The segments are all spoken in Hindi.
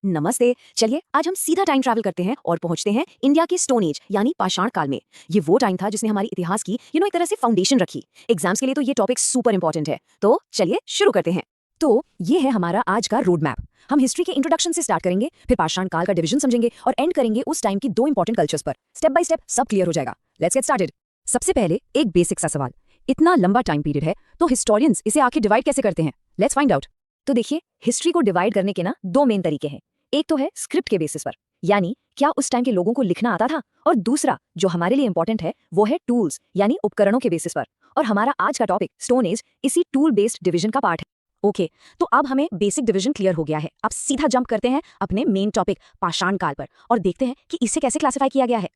नमस्ते। चलिए आज हम सीधा टाइम ट्रैवल करते हैं और पहुंचते हैं इंडिया के स्टोन एज यानी पाषाण काल में। ये वो टाइम था जिसने हमारे इतिहास की एक तरह से फाउंडेशन रखी। एग्जाम्स के लिए तो ये टॉपिक सुपर इंपॉर्टेंट है। तो चलिए शुरू करते हैं। तो ये है हमारा आज का रोड मैप। हम हिस्ट्री के इंट्रोडक्शन से स्टार्ट करेंगे, फिर पाषाण काल का डिवीजन समझेंगे और एंड करेंगे उस टाइम की दो इंपॉर्टेंट कल्चर्स पर। स्टेप बाय स्टेप सब क्लियर हो जाएगा। Let's get started. सबसे पहले एक बेसिक सा सवाल, इतना लंबा टाइम पीरियड है तो हिस्टोरियंस इसे आखिर डिवाइड कैसे करते हैं? Let's find out. तो देखिए, हिस्ट्री को डिवाइड करने के दो मेन तरीके हैं। एक तो है स्क्रिप्ट के बेसिस पर, यानी क्या उस टाइम के लोगों को लिखना आता था, और दूसरा जो हमारे लिए इंपॉर्टेंट है वो है टूल्स यानी उपकरणों के बेसिस पर। और हमारा आज का टॉपिक स्टोन एज इसी टूल बेस्ड डिवीजन का पार्ट है। ओके, तो अब हमें बेसिक डिवीजन क्लियर हो गया है। अब सीधा जंप करते हैं अपने मेन टॉपिक पाषाण काल पर और देखते हैं कि इसे कैसे क्लासिफाई किया गया है।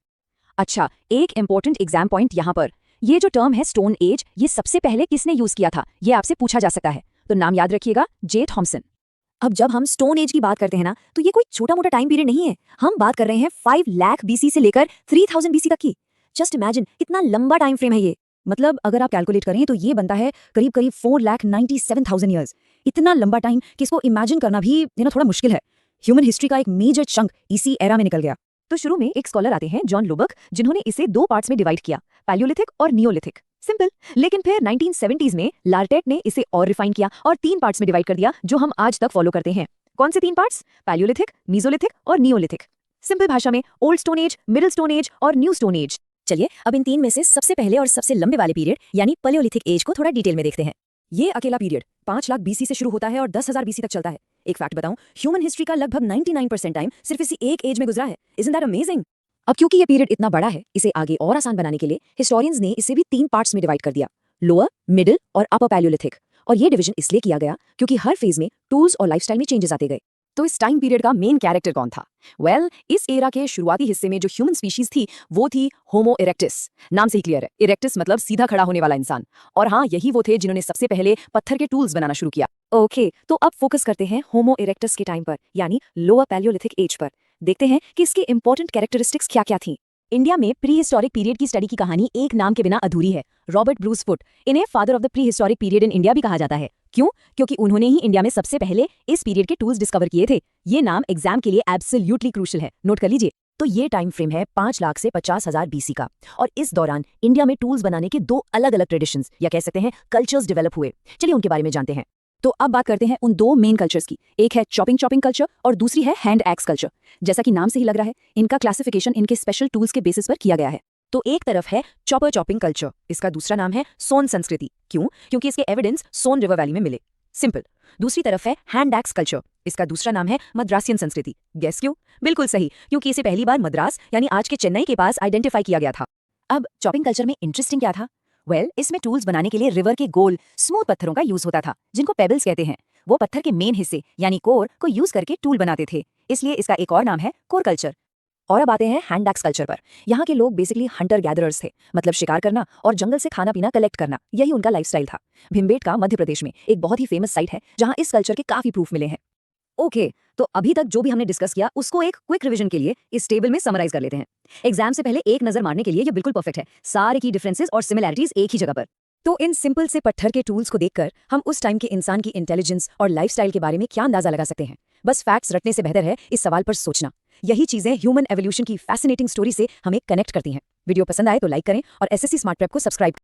अच्छा, एक इंपॉर्टेंट एग्जाम पॉइंट यहाँ पर, ये जो टर्म है स्टोन एज, ये सबसे पहले किसने यूज किया था ये आपसे पूछा जा सकता है। तो नाम याद रखिएगा, जे थॉमसन। अब जब हम स्टोन एज की बात करते हैं ना, तो ये कोई छोटा मोटा टाइम पीरियड नहीं है। हम बात कर रहे हैं 5 लाख बीसी से लेकर 3000 बीसी तक की। जस्ट इमेजिन कितना लंबा टाइम फ्रेम है ये। मतलब अगर आप कैलकुलेट करें तो ये बनता है करीब करीब 4,97,000 ईयर्स। इतना लंबा टाइम कि इसको इमेजिन करना भी थोड़ा मुश्किल है। ह्यूमन हिस्ट्री का एक मेजर चंक इसी एरा में निकल गया। तो शुरू में एक स्कॉलर आते हैं, जॉन लोबक, जिन्होंने इसे दो पार्ट्स में डिवाइड किया, पैलियोलिथिक और नियोलिथिक। सिंपल। लेकिन फिर 1970s में लार्टेट ने इसे और रिफाइन किया और 3 पार्ट्स में डिवाइड कर दिया, जो हम आज तक फॉलो करते हैं। कौन से 3 पार्ट्स? पैलियोलिथिक, मीसोलिथिक और नियोलिथिक। सिंपल भाषा में old stone age, middle stone age और न्यू स्टोन एज। चलिए अब इन 3 में से सबसे पहले और सबसे लंबे वाले पीरियड यानी पैलियोलिथिक एज को थोड़ा डिटेल में देखते हैं। ये अकेला पीरियड 5 लाख बीसी से शुरू होता है और 10,000 बीसी तक चलता है। एक फैक्ट बताऊं, ह्यूमन हिस्ट्री का लगभग 99% टाइम सिर्फ इसी एक एज में गुजरा है। Isn't that amazing? अब क्योंकि ये पीरियड इतना बड़ा है, इसे आगे और आसान बनाने के लिए हिस्टोरियंस ने इसे भी 3 पार्ट्स में डिवाइड कर दिया, लोअर, मिडिल और अपर पैलियोलिथिक। और ये डिवीजन इसलिए किया गया क्योंकि हर फेज में टूल्स और लाइफस्टाइल में चेंजेस आते गए। तो इस टाइम पीरियड का मेन कैरेक्टर कौन था? वेल, इस एरा के शुरुआती हिस्से में जो ह्यूमन स्पीशीज थी वो थी होमो इरेक्टिस। नाम से ही क्लियर है, इरेक्टिस मतलब सीधा खड़ा होने वाला इंसान। और हाँ, यही वो थे जिन्होंने सबसे पहले पत्थर के टूल्स बनाना शुरू किया। ओके, तो अब फोकस करते हैं होमो इरेक्टस के टाइम पर, यानी लोअर पैलियोलिथिक एज पर। देखते हैं कि इसकी इंपॉर्टेंट कैरेक्टरिस्टिक्स क्या क्या थी। इंडिया में प्री हिस्टोरिक पीरियड की स्टडी की कहानी एक नाम के बिना अधूरी है। रॉबर्ट ब्रूस फुट, इन्हें father of the pre historic period in India भी कहा जाता है। क्यों? क्योंकि उन्होंने ही इंडिया में सबसे पहले इस पीरियड के टूल्स डिस्कवर किए थे। ये नाम एग्जाम के लिए एब्सोल्युटली क्रूशियल है, नोट कर लीजिए। तो ये टाइम फ्रेम है 5 लाख से 50,000 बीसी का, और इस दौरान इंडिया में टूल्स बनाने के 2 अलग अलग ट्रेडिशंस या कह सकते हैं कल्चर्स डेवलप हुए। चलिए उनके बारे में जानते हैं। तो अब बात करते हैं उन 2 मेन कल्चर्स की। एक है चॉपिंग कल्चर और दूसरी है हैंड एक्स कल्चर। जैसा कि नाम से ही लग रहा है, इनका क्लासिफिकेशन इनके स्पेशल टूल्स के बेसिस पर किया गया है। तो एक तरफ है चॉपिंग कल्चर, इसका दूसरा नाम है सोन संस्कृति। क्यों? क्योंकि इसके एविडेंस सोन रिवर वैली में मिले। सिंपल। दूसरी तरफ है हैंड एक्स कल्चर, इसका दूसरा नाम है मद्रासियन संस्कृति। गेस क्यों? बिल्कुल सही, क्योंकि इसे पहली बार मद्रास यानी आज के चेन्नई के पास आइडेंटिफाई किया गया था। अब चॉपिंग कल्चर में इंटरेस्टिंग क्या था? वेल, इसमें टूल्स बनाने के लिए रिवर के गोल स्मूथ पत्थरों का यूज होता था, जिनको पेबल्स कहते हैं। वो पत्थर के मेन हिस्से यानी कोर को यूज करके टूल बनाते थे, इसलिए इसका एक और नाम है कोर कल्चर। और अब आते हैं हैंड एक्स कल्चर पर। यहाँ के लोग बेसिकली हंटर गैदरर्स थे, मतलब शिकार करना और जंगल से खाना पीना कलेक्ट करना, यही उनका लाइफस्टाइल था। भीमबेटका मध्य प्रदेश में एक बहुत ही फेमस साइट है जहाँ इस कल्चर के काफी प्रूफ मिले हैं। ओके, तो अभी तक जो भी हमने डिस्कस किया उसको एक क्विक रिवीजन के लिए इस टेबल में समराइज कर लेते हैं। एग्जाम से पहले एक नजर मारने के लिए ये बिल्कुल परफेक्ट है, सारे की डिफरेंसेस और सिमिलैरिटीज एक ही जगह पर। तो इन सिंपल से पत्थर के टूल्स को देखकर हम उस टाइम के इंसान की इंटेलिजेंस और लाइफस्टाइल के बारे में क्या अंदाजा लगा सकते हैं? बस फैक्ट्स रटने से बेहतर है इस सवाल पर सोचना। यही चीजें ह्यूमन एवोल्यूशन की फैसिनेटिंग स्टोरी से हमें कनेक्ट करती हैं। वीडियो पसंद आए तो लाइक करें और एसएससी स्मार्ट प्रेप को सब्सक्राइब